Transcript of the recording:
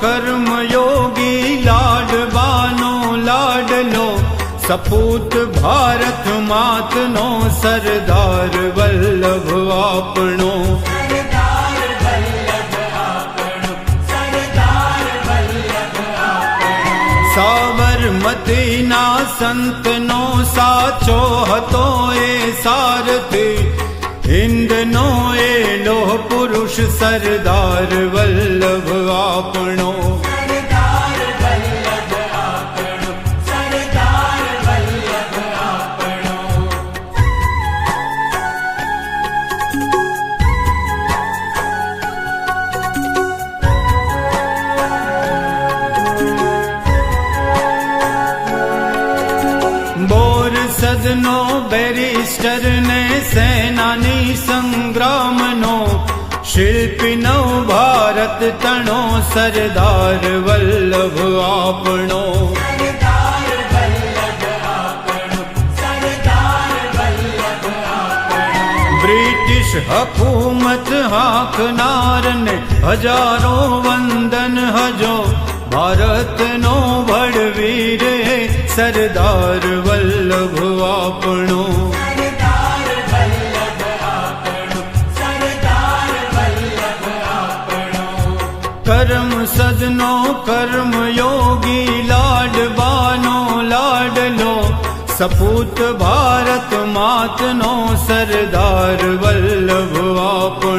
કર્મયોગી લાડવાનો લાડલો સપૂત ભારત માતનો સરદાર વલ્લભ આપણો સાબરમતીના સંતનો સાચો હતો એ સારથી હિન્દનો એ લોહ પુરુષ સરદાર વલ્લભ આપણો બોરસદનો બેરિસ્ટર ને સેનાની સંગ્રામનો શિલ્પી નવ ભારત તણો સરદાર વલ્લભ આપણો બ્રિટિશ હકૂમત હાંકનારને હજારો વંદન હજો ભારતનો વડવીર સરદાર વલ્લભ આપણો કર્મ સદનો કર્મયોગી લાડવાનો લાડલો સપૂત ભારત માતનો સરદાર વલ્લભ આપણો